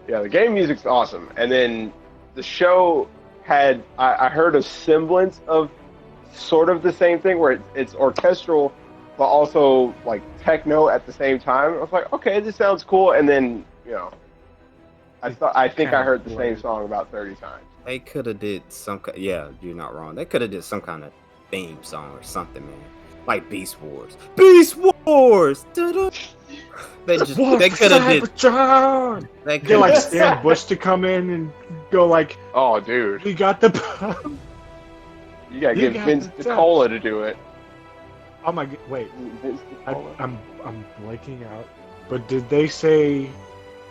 Yeah, the game music's awesome, and then the show had I heard a semblance of sort of the same thing where it's orchestral, but also like techno at the same time. I was like, okay, this sounds cool, and then I think I heard the same song about 30 times. They could have did some. Yeah, you're not wrong. They could have did some kind of theme song or something, man. Like Beast Wars. Beast Wars. Da-da. They could have did. They get like Stan Bush to come in and go like, "Oh, dude, we got the pump." You gotta get Vince DiCola to do it. Oh my! Wait, I'm blanking out. But did they say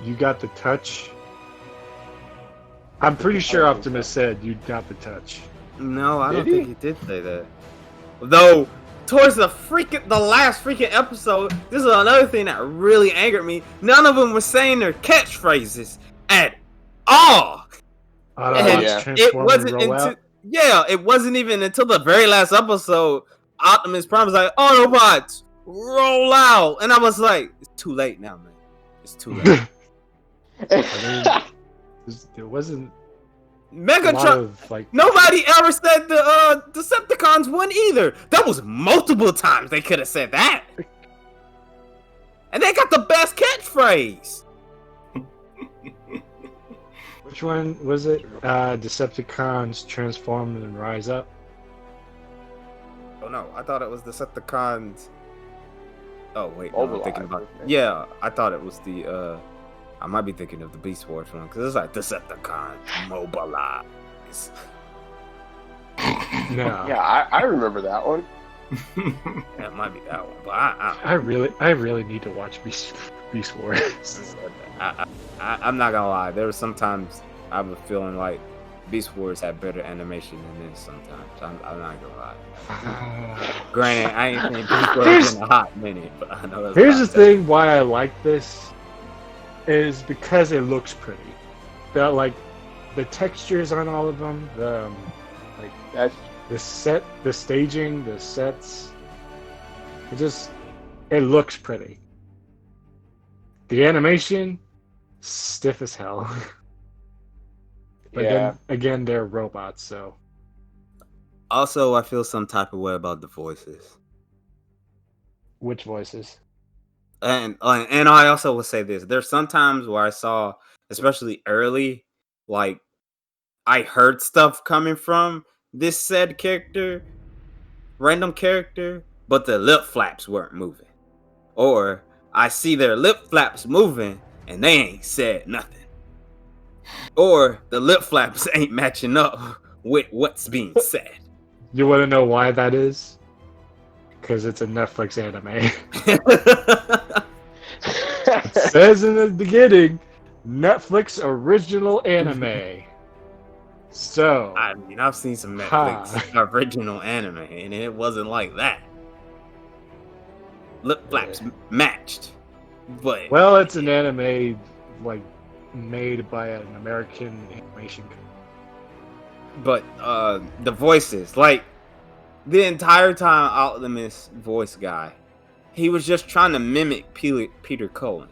you got the touch? I'm pretty sure Optimus said you got the touch. No, I don't think he did say that. Though, towards the last freaking episode, this is another thing that really angered me. None of them were saying their catchphrases at all. It wasn't even until the very last episode, Optimus Prime was like, Autobots, roll out. And I was like, it's too late now, man. It's too late. There wasn't Megatron. Nobody ever said the Decepticons won either. That was multiple times they could have said that. And they got the best catchphrase. Which one was it? Decepticons transform and rise up. Oh no, I thought it was Decepticons. Oh wait, no, I'm thinking about. Yeah, I thought it was the. I might be thinking of the Beast Wars one because it's like Decepticons mobilize. No. Yeah, I remember that one. That might be that one, but I really need to watch Beast Wars. I'm not gonna lie. There were sometimes I was feeling like Beast Wars had better animation than this. Sometimes I'm not gonna lie. Granted, I ain't seen Beast Wars in a hot minute, but I know. Here's the thing: why I like this is because it looks pretty. The textures on all of them, the staging, the sets. It looks pretty. The animation, stiff as hell. But then again, they're robots, so. Also, I feel some type of way about the voices. Which voices? And I also will say this: there's sometimes where I saw, especially early, like I heard stuff coming from this said character, random character, but the lip flaps weren't moving, or I see their lip flaps moving and they ain't said nothing, or the lip flaps ain't matching up with what's being said. You want to know why that is? Because it's a Netflix anime. It says in the beginning, Netflix original anime. So, I mean, I've seen some Netflix original anime, and it wasn't like that. Lip flaps matched, but it's an anime made by an American animation company. But the voices, the entire time, Optimus voice guy, he was just trying to mimic Peter Cullen.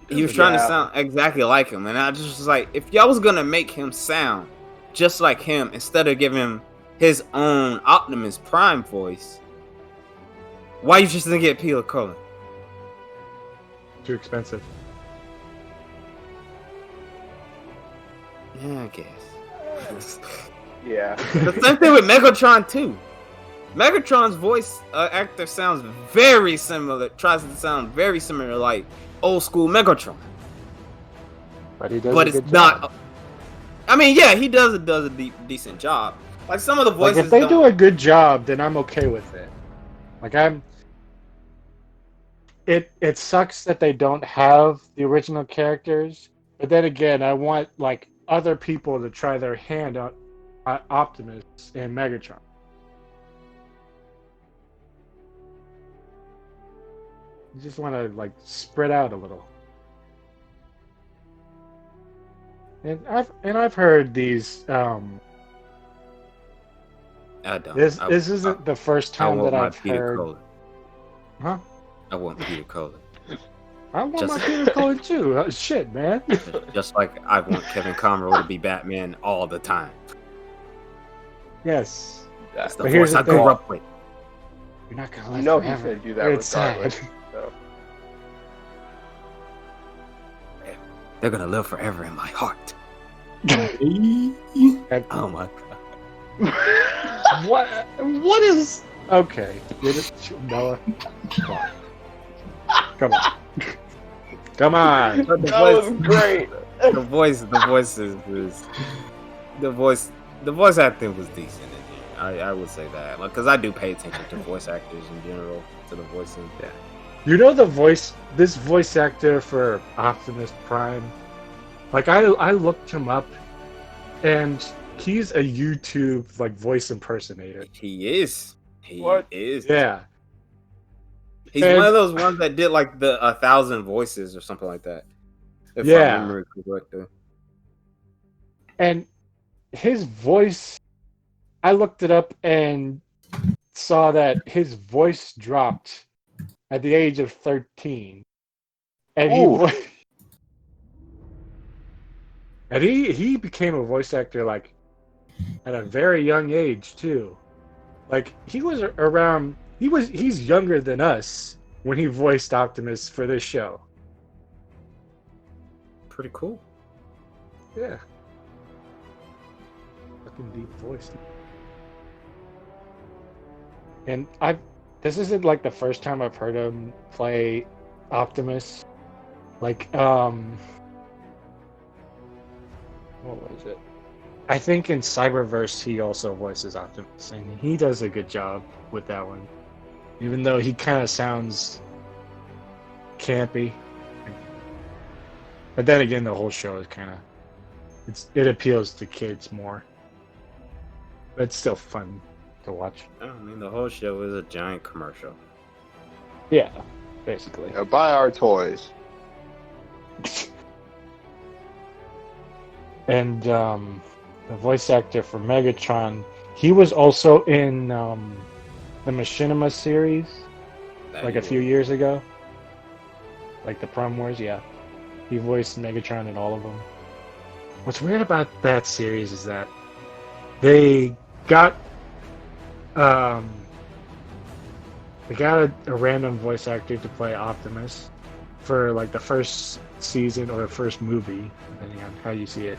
He was trying to sound exactly like him, and I just was like, if y'all was gonna make him sound just like him instead of giving him his own Optimus Prime voice, why you just didn't get Peter Cullen? Too expensive. Yeah, I guess. Yeah. The same thing with Megatron too. Megatron's voice actor sounds very similar. Tries to sound very similar, like old school Megatron. But he does. But a it's good not. job. I mean, yeah, he does a decent job. Like some of the voices. Like if they do a good job, then I'm okay with it. Like It sucks that they don't have the original characters, but then again, I want like other people to try their hand on Optimus and Megatron. You just want to like spread out a little. And I've heard these. I don't. This isn't the first time that I've heard. Colin. Huh? I want Peter Cullen. I want my Peter Cullen too. Shit, man. Just like I want Kevin Conroy to be Batman all the time. Yes. That's the But here's voice I the grew thing. up with. You're not gonna You live know he's forever. gonna do that It's regardless. sad. So. They're gonna live forever in my heart. Oh my god. What is? Okay, get it, Noah. Come on. Come on. But That was great. The voice acting was decent in here. I would say that, like, because I do pay attention to voice actors in general, to the voicing. Yeah. You know this voice actor for Optimus Prime. Like I looked him up, and he's a YouTube like voice impersonator. He is. He What? is. Yeah. He's And- one of those ones that did like the 1,000 voices or something like that. If Yeah. I remember correctly. And his voice, I looked it up and saw that his voice dropped at the age of 13. And Ooh. he became a voice actor like at a very young age too. Like he was around he's younger than us when he voiced Optimus for this show. Pretty cool. Yeah. Fucking deep voice. And this isn't like the first time I've heard him play Optimus. Like, what was it? I think in Cyberverse he also voices Optimus, and he does a good job with that one. Even though he kind of sounds campy. But then again, the whole show is kind of it appeals to kids more. But it's still fun to watch. I mean, the whole show is a giant commercial. Yeah, basically. Now buy our toys. And the voice actor for Megatron, he was also in the Machinima series, like a few years ago. Like the Prime Wars, yeah. He voiced Megatron in all of them. What's weird about that series is that they got a random voice actor to play Optimus for like the first season or the first movie, depending on how you see it.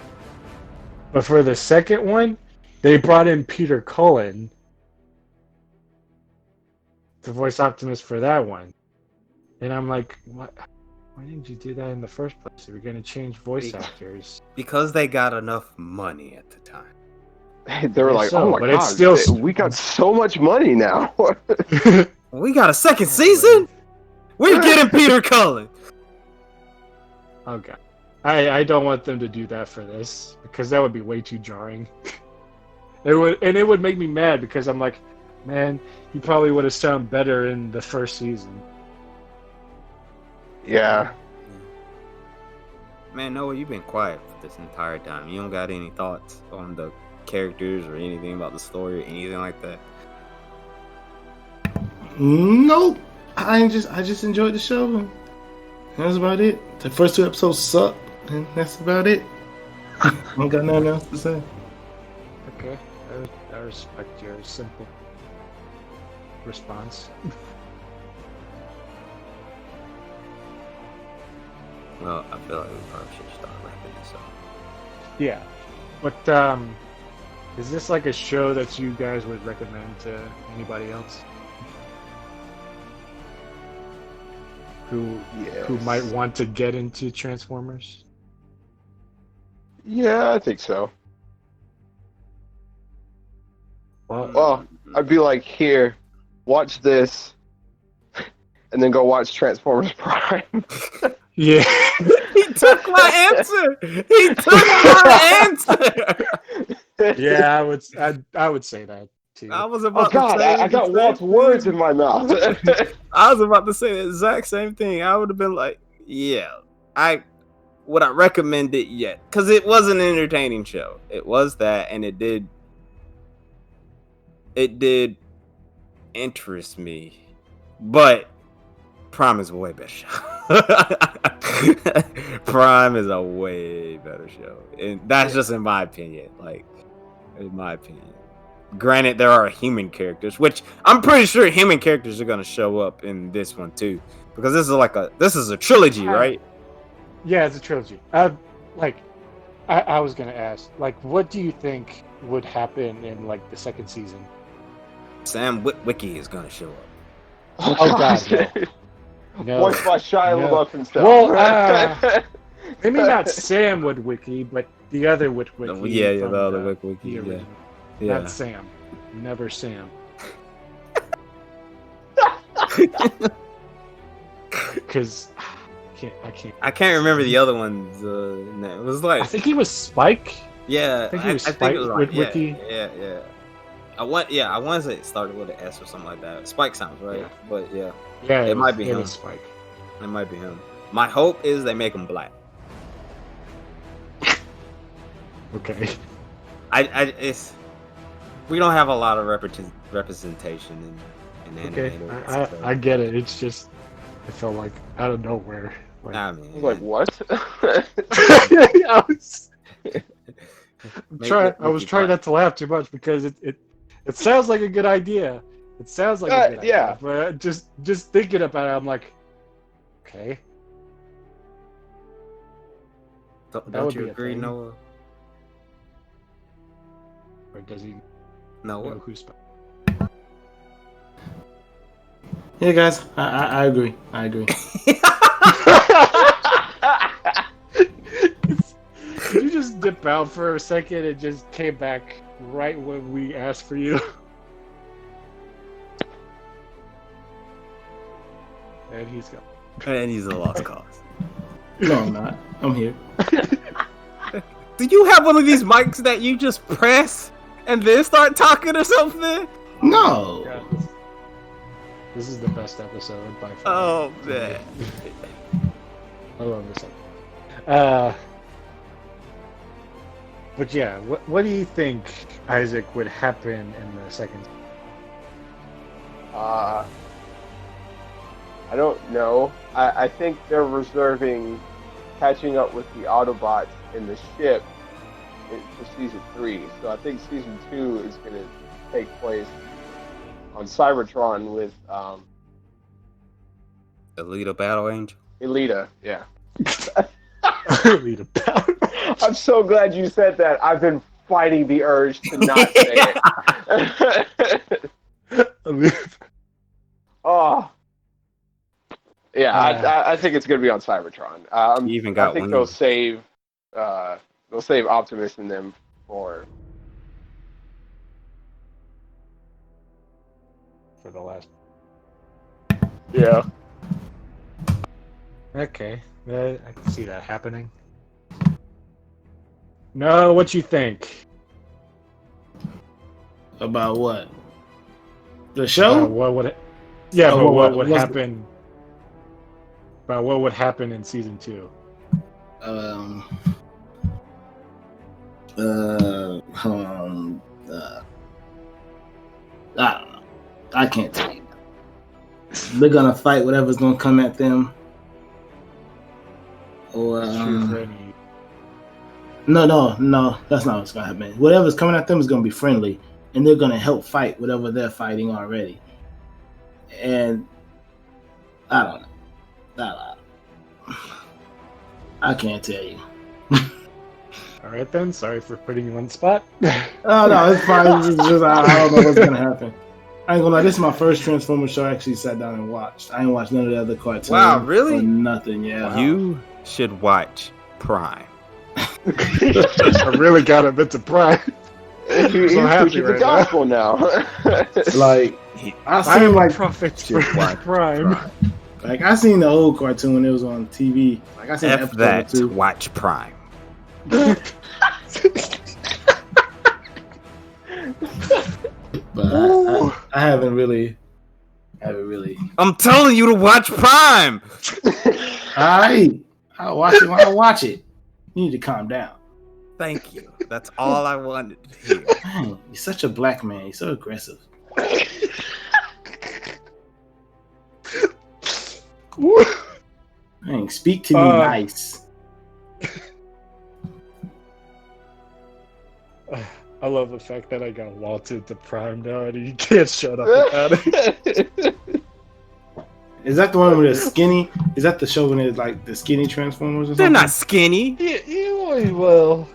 But for the second one, they brought in Peter Cullen to voice Optimus for that one. And I'm like, what? Why didn't you do that in the first place? You were going to change voice actors. Because they got enough money at the time. They were like, So, oh my but god, it's still- we got so much money now. We got a second season? We're getting Peter Cullen. Oh god, I don't want them to do that for this because that would be way too jarring. It would make me mad because I'm like, man, you probably would have sounded better in the first season. Yeah. Man, Noah, you've been quiet this entire time. You don't got any thoughts on the characters or anything about the story or anything like that? Nope. I just enjoyed the show. That's about it. The first 2 episodes sucked, and that's about it. I don't got nothing else to say. Okay, I respect your simple response. Well, I feel like we probably should start wrapping this up. Yeah, but Is this like a show that you guys would recommend to anybody else who might want to get into Transformers? Yeah, I think so. Well, I'd be like, here, watch this, and then go watch Transformers Prime. yeah. He took my answer. He took my answer. Yeah, I would say that too. I was about Oh God, to say I got the Walt's same words thing. in my mouth. I was about to say the exact same thing. I would have been like, yeah, would I recommend it yet? Because it was an entertaining show. It was that, and it did interest me. But Prime is a way better show. Prime is a way better show. And that's just in my opinion. Like, in my opinion. Granted, there are human characters, which I'm pretty sure human characters are gonna show up in this one too. Because this is a trilogy, right? Yeah, it's a trilogy. I was gonna ask, like, what do you think would happen in like the second season? Sam Witwicky is gonna show up. Oh God, no. Voiced by Shia LaBeouf himself. Well, maybe not Sam Witwicky, but the other Witwicky. Yeah, from the other Witwicky. original. Yeah. Not Sam. Never Sam. Because I can't. remember the other one's name. It was like I think he was Spike. yeah. I think he was I think Spike it was like, Witwicky. Yeah. I want to say it started with an S or something like that. Spike sounds right, Yeah. but yeah, Yeah, it might be him. was Spike. It might be him. My hope is they make him black. Okay. We don't have a lot of representation in Okay. animated. I get it. It's just I felt like out of nowhere. Like, I mean, Like what? I was Make trying not to laugh too much because it sounds like a good idea. It sounds like a good yeah. idea. But just thinking about it, I'm like, okay. that Don't would you be a agree, thing. Noah? Or does he Noah? know who's Spike? Yeah, guys, I agree. I agree. Did you just dip out for a second and just came back right when we asked for you? And he's gone. And he's a lost cause. No, I'm not. I'm here. Do you have one of these mics that you just press and then start talking or something? No. Yeah, this is the best episode by far. Oh man. I love this episode. But yeah, what do you think, Isaac, would happen in the second? I don't know. I think they're reserving catching up with the Autobots in the ship for season 3. So I think season 2 is going to take place on Cybertron with Elita Battle Angel. Elita. Yeah. Read about. I'm so glad you said that. I've been fighting the urge to not say it. Oh. Yeah, I think it's going to be on Cybertron. You even got I think one. they'll save Optimus and them for For the last. yeah. Okay, I can see that happening. No, what you think? About what? The show? What would? Yeah, Oh, but what what would was happen? About what would happen in season 2? I don't know. I can't tell you. They're gonna fight whatever's gonna come at them. Or no, that's not what's gonna happen. Whatever's coming at them is gonna be friendly, and they're gonna help fight whatever they're fighting already. And I don't know. I can't tell you. All right then. Sorry for putting you on the spot. Oh no, it's fine. It's just, I don't know what's gonna happen. I ain't gonna lie. This is my first Transformers show I actually sat down and watched. I ain't watched none of the other cartoons. Wow, really? Or nothing. Yeah. Wow. You should watch Prime. I really got him into Prime. He's so happy preaching the right now. gospel now. Like I I seen am like perfect Should for watch Prime. like I seen the old cartoon when it was on TV. Like I seen F episode that. 2. Watch Prime. But I haven't really. I'm telling you to watch Prime. I'll watch it when I watch it. You need to calm down. Thank you. That's all I wanted to hear. Man, you're such a black man. You're so aggressive. Man, speak to me nice. I love the fact that I got Walt into Prime now and he can't shut up about it. Is that the one with the skinny? Is that the show when it's like the skinny Transformers or They're something? not skinny. Well,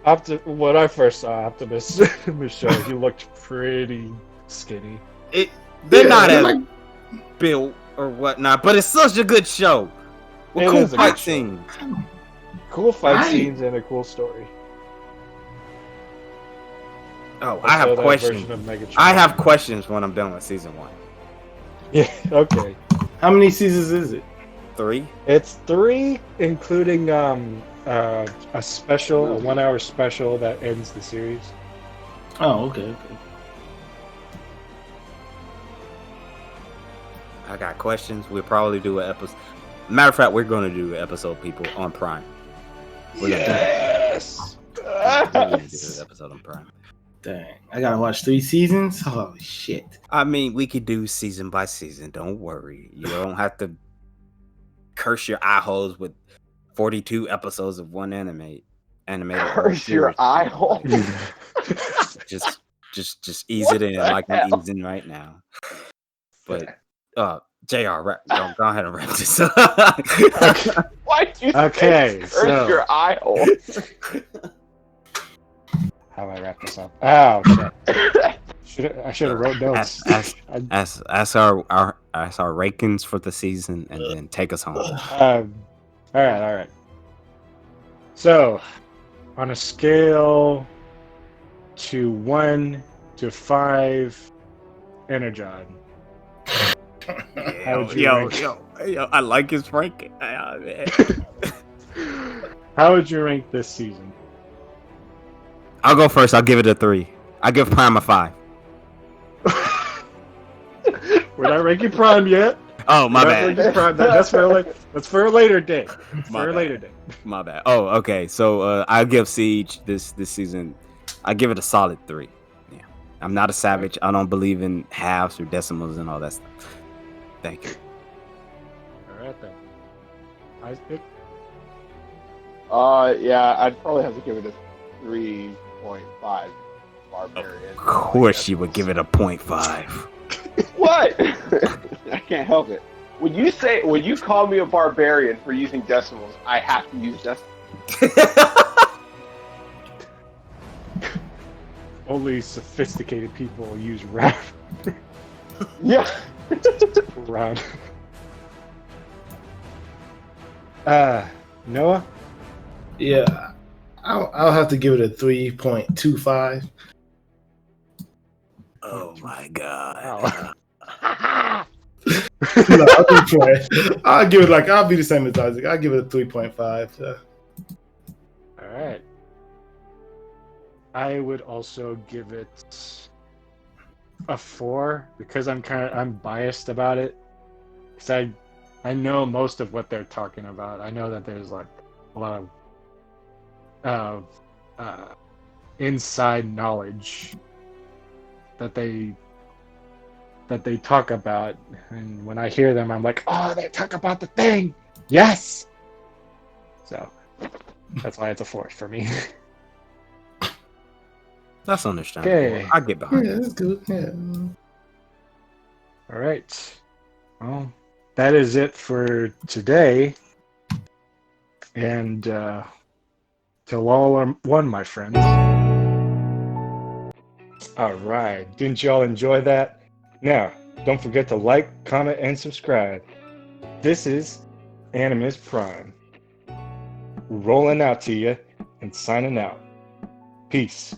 after when I first saw Optimus in the show, he looked pretty skinny. They're not they're as like- built or whatnot, but it's such a good show. With It cool is a fight good show. scenes. Cool fight Right. scenes and a cool story. Oh, I have That questions. version of Megatron. I have questions when I'm done with season 1. Yeah. Okay. How many seasons is it? 3? It's 3, including a special, a 1-hour special that ends the series. Oh, okay. I got questions. We'll probably do an episode. Matter of fact, we're going to do an episode, people, on Prime. We're Yes. gonna do an episode on Prime. Dang, I gotta watch 3 seasons. Holy shit! I mean, we could do season by season. Don't worry. You don't have to curse your eye holes with 42 episodes of one animated. Curse your eye hole. Just ease it in like I'm easing right now. But JR, go ahead and wrap this up. Why'd you Okay, say curse so- your eye hole? How do I wrap this up? Oh shit! I should have wrote notes. Ask our rankings for the season and then take us home. All right. So, on a scale to 1 to 5, Energon. How would you rank? Yo, I like his ranking. How would you rank this season? I'll go first. I'll give it a 3. I'll give Prime a 5. We're not ranking Prime yet. Oh, my We're not bad. ranking Prime. That's for a later day. My bad. Oh, okay. So I'll give Siege this season. I give it a solid 3. Yeah, I'm not a savage. I don't believe in halves or decimals and all that stuff. Thank you. All right then. Isaac. Yeah, I'd probably have to give it a 3.5 Barbarian. Of course, you would give it a 0.5. What? I can't help it. When you call me a barbarian for using decimals, I have to use decimals. Only sophisticated people use round. Yeah. Round. Noah. Yeah, I'll have to give it a 3.25. Oh my god. Wow. No, I'll be playing. I'll be the same as Isaac. I'll give it a 3.5. All right. I would also give it a 4 because I'm biased about it. Because I know most of what they're talking about. I know that there's like a lot of inside knowledge that they talk about, and when I hear them, I'm like, oh, they talk about the thing. Yes. So that's why it's a 4 for me. That's understandable. Okay. I get behind Yeah, it. that's good. Yeah. All right. Well, that is it for today. And Till all are one, my friends. All right. Didn't y'all enjoy that? Now, don't forget to like, comment, and subscribe. This is AnimusPrime. Rolling out to you and signing out. Peace.